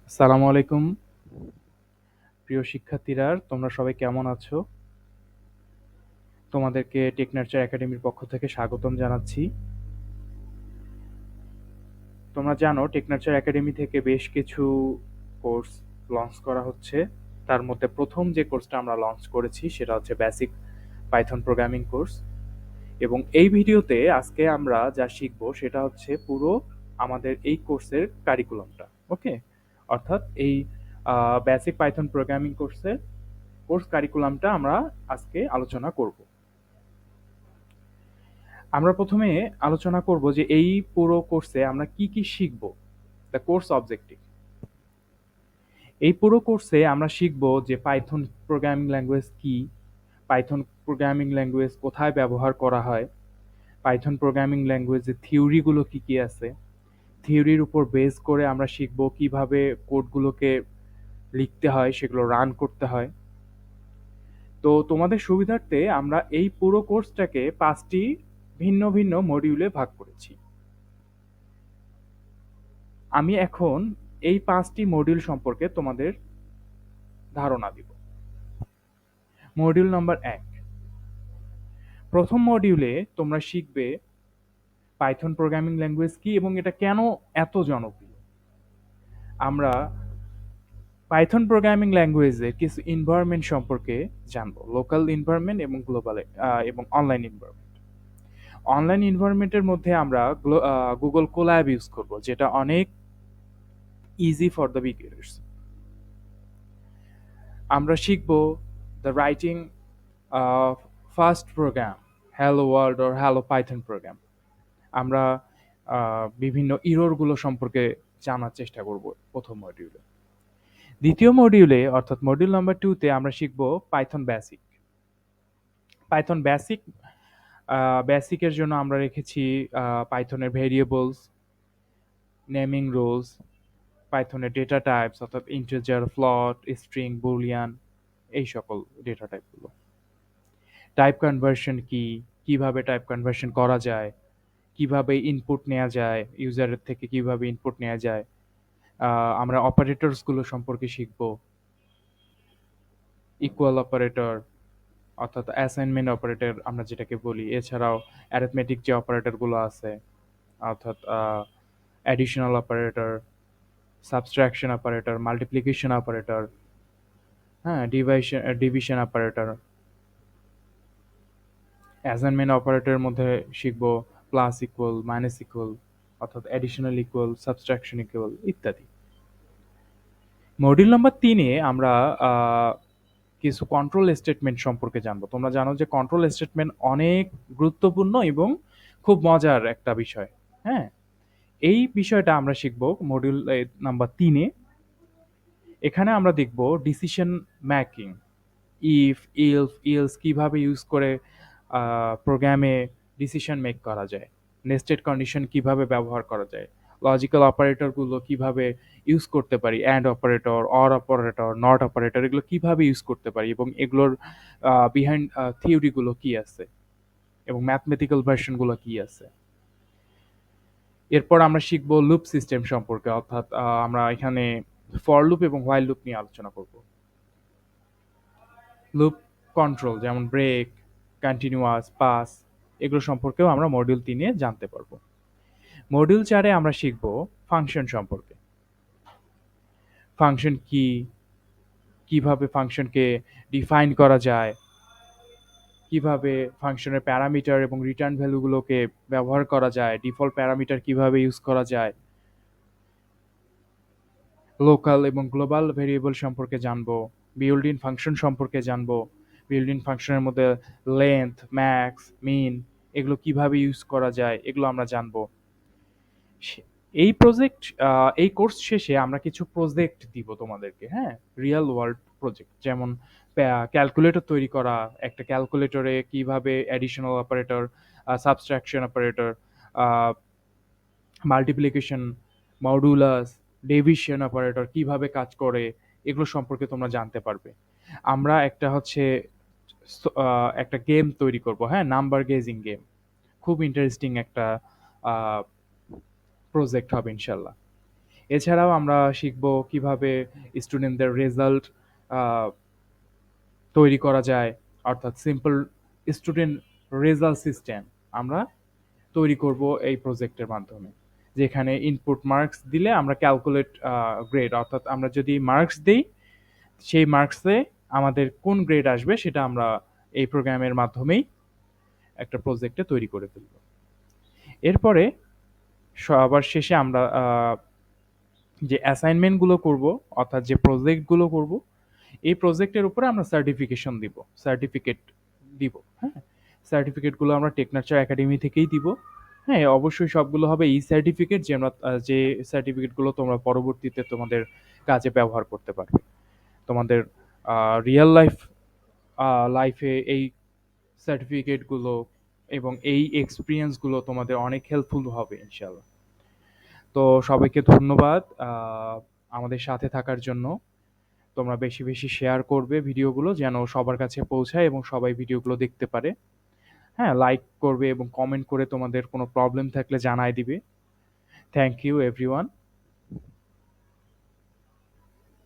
আসসালামু আলাইকুম প্রিয় শিক্ষার্থীরা, তোমরা সবাই কেমন আছো? তোমাদেরকে টেক নার্চার একাডেমির পক্ষ থেকে স্বাগতম জানাচ্ছি। তোমরা জানো টেক নার্চার একাডেমি থেকে বেশ কিছু কোর্স লঞ্চ করা হচ্ছে। তার মধ্যে প্রথম যে কোর্সটা আমরা লঞ্চ করেছি সেটা হচ্ছে বেসিক পাইথন প্রোগ্রামিং কোর্স। এবং এই ভিডিওতে আজকে আমরা যা শিখবো সেটা হচ্ছে পুরো আমাদের এই কোর্সের কারিকুলামটা। ওকে, অর্থাৎ এই বেসিক পাইথন প্রোগ্রামিং কোর্সের কোর্স কারিকুলামটা আমরা আজকে আলোচনা করব। আমরা প্রথমে আলোচনা করব যে এই পুরো কোর্সে আমরা কি কি শিখব, দ্য কোর্স অবজেক্টিভ। এই পুরো কোর্সে আমরা শিখব যে পাইথন প্রোগ্রামিং ল্যাঙ্গুয়েজ কি, পাইথন প্রোগ্রামিং ল্যাঙ্গুয়েজ কোথায় ব্যবহার করা হয়, পাইথন প্রোগ্রামিং ল্যাঙ্গুয়েজের থিওরিগুলো কি কি আছে, থিওরির উপর বেস করে আমরা শিখব কিভাবে কোডগুলোকে লিখতে হয়, সেগুলো রান করতে হয়। তো তোমাদের সুবিধার্থে আমরা এই পুরো কোর্সটাকে 5টি ভিন্ন ভিন্ন মডিউলে ভাগ করেছি। আমি এখন এই 5টি মডিউল সম্পর্কে তোমাদের ধারণা দিব। Module number 1। প্রথম মডিউলে তোমরা শিখবে পাইথন প্রোগ্রামিং ল্যাঙ্গুয়েজ কি এবং এটা কেন এত জনপ্রিয়। আমরা পাইথন প্রোগ্রামিং ল্যাঙ্গুয়েজের কিছু এনভায়রনমেন্ট সম্পর্কে জানবো, লোকাল এনভায়রনমেন্ট এবং গ্লোবাল এবং অনলাইন এনভায়রনমেন্ট। অনলাইন এনভায়রনমেন্টের মধ্যে আমরা গুগল কোল্যাব ইউজ করব, যেটা অনেক ইজি ফর দ্য বিগিনার্স। আমরা শিখব the writing first program, hello world or hello Python program. আমরা বিভিন্ন ইররগুলো সম্পর্কে জানার চেষ্টা করব প্রথম মডিউলে। দ্বিতীয় মডিউলে অর্থাৎ মডিউল নাম্বার 2-তে আমরা শিখব পাইথন বেসিক। পাইথন বেসিক বেসিকের জন্য আমরা রেখেছি পাইথনের ভেরিয়েবলস, নেমিং রুলস, পাইথনের ডেটা টাইপস অর্থাৎ ইন্টিজার, ফ্লট, স্ট্রিং, বুলিয়ান, এই সকল ডেটা টাইপগুলো। টাইপ কনভার্সন কি, কিভাবে টাইপ কনভার্সন করা যায়, কিভাবে ইনপুট নেওয়া যায়, ইউজারের থেকে কিভাবে ইনপুট নেওয়া যায়। আমরা অপারেটরসগুলো সম্পর্কে শিখব, ইকুয়াল অপারেটর অর্থাৎ অ্যাসাইনমেন্ট অপারেটর আমরা যেটাকে বলি, এছাড়াও অ্যারিথমেটিক যে অপারেটরগুলো আছে অর্থাৎ additional operator, subtraction operator, multiplication operator, হ্যাঁ, ডিভিশন অপারেটর। অ্যাসাইনমেন্ট অপারেটরের মধ্যে শিখব প্লাস ইকুয়াল, মাইনাস ইকুয়াল অর্থাৎ অ্যাডিশনাল ইকুয়াল, সাবট্রাকশন ইকুয়াল ইত্যাদি। মডিউল নাম্বার 3-এ আমরা আহ, কিছু কন্ট্রোল স্টেটমেন্ট সম্পর্কে জানবো। তোমরা জানো যে কন্ট্রোল স্টেটমেন্ট অনেক গুরুত্বপূর্ণ এবং খুব মজার একটা বিষয়। হ্যাঁ, এই বিষয়টা আমরা শিখবো মডিউল নাম্বার 3-এ। এখানে আমরা দেখব decision making, if, else, else কিভাবে ইউজ করে প্রোগ্রামে ডিসিশন মেক করা যায়, নেস্টেড কন্ডিশন কিভাবে ব্যবহার করা যায়, লজিক্যাল অপারেটরগুলো কিভাবে ইউজ করতে পারি, and operator, or operator, not operator, এগুলো কিভাবে ইউজ করতে পারি এবং এগুলোর বিহাইন্ড থিওরিগুলো কি আছে এবং ম্যাথমেটিক্যাল ভার্সনগুলো কি আছে। এরপর আমরা শিখব লুপ সিস্টেম সম্পর্কে, অর্থাৎ আমরা এখানে ফর লুপ এবং হোয়াইল লুপ নিয়ে আলোচনা করব। লুপ কন্ট্রোল যেমন ব্রেক, কন্টিনিউয়াস, পাস, এগুলো সম্পর্কেও আমরা মডিউল 3-এ জানতে পারবো। মডিউল 4-এ আমরা শিখব ফাংশন সম্পর্কে। ফাংশন কি, কিভাবে ফাংশনকে ডিফাইন করা যায়, কিভাবে ফাংশনের প্যারামিটার এবং রিটার্ন ভ্যালুগুলোকে ব্যবহার করা যায়, ডিফল্ট প্যারামিটার কিভাবে ইউজ করা যায়, লোকাল এবং গ্লোবাল ভেরিয়েবল সম্পর্কে জানবো, বিল্ড ইন ফাংশন সম্পর্কে জানবো, বিল্ড ইন ফাংশনের মধ্যে লেন্থ, ম্যাক্স, মিন, এগুলো কিভাবে ইউজ করা যায় এগুলো আমরা জানবো। এই প্রজেক্ট, এই কোর্স শেষে আমরা কিছু প্রজেক্ট দিব তোমাদেরকে, হ্যাঁ, রিয়েল ওয়ার্ল্ড প্রজেক্ট, যেমন ক্যালকুলেটর তৈরি করা, একটা ক্যালকুলেটরে কিভাবে additional operator, subtraction operator, multiplication, modulus, division operator কিভাবে কাজ করে, এগুলো সম্পর্কে তোমরা জানতে পারবে। আমরা একটা হচ্ছে একটা গেম তৈরি করব, হ্যাঁ, নাম্বার গেজিং গেম। খুব ইন্টারেস্টিং একটা প্রজেক্ট হবে ইনশাল্লাহ। এছাড়াও আমরা শিখব কিভাবে স্টুডেন্টদের রেজাল্ট তৈরি করা যায়, অর্থাৎ সিম্পল স্টুডেন্ট রেজাল্ট সিস্টেম আমরা তৈরি করব এই প্রজেক্টের মাধ্যমে, যেখানে ইনপুট মার্কস দিলে আমরা ক্যালকুলেট গ্রেড, অর্থাৎ আমরা যদি মার্কস দিই সেই মার্কসে আমাদের কোন গ্রেড আসবে সেটা আমরা এই প্রোগ্রামের মাধ্যমেই একটা প্রজেক্টে তৈরি করে ফেলব। এরপরে সবার শেষে আমরা যে অ্যাসাইনমেন্টগুলো করব, অর্থাৎ যে প্রজেক্টগুলো করব, এই প্রজেক্টের উপরে আমরা সার্টিফিকেট দিব। হ্যাঁ, সার্টিফিকেটগুলো আমরা টেকনার্চার একাডেমি থেকেই দিব। হ্যাঁ, অবশ্যই সবগুলো হবে ই সার্টিফিকেট, যে আমরা যে সার্টিফিকেটগুলো তোমরা পরবর্তীতে তোমাদের কাজে ব্যবহার করতে পারবে। তোমাদের রিয়েল লাইফে এই সার্টিফিকেটগুলো এবং এই এক্সপিরিয়েন্সগুলো তোমাদের অনেক হেল্পফুল হবে ইনশাল্লাহ। তো সবাইকে ধন্যবাদ আমাদের সাথে থাকার জন্য। তোমরা বেশি বেশি শেয়ার করবে ভিডিওগুলো, যেন সবার কাছে পৌঁছায় এবং সবাই ভিডিওগুলো দেখতে পারে। হ্যাঁ, লাইক করবে এবং কমেন্ট করে তোমাদের কোনো প্রবলেম থাকলে জানায় দিবে। Thank you everyone.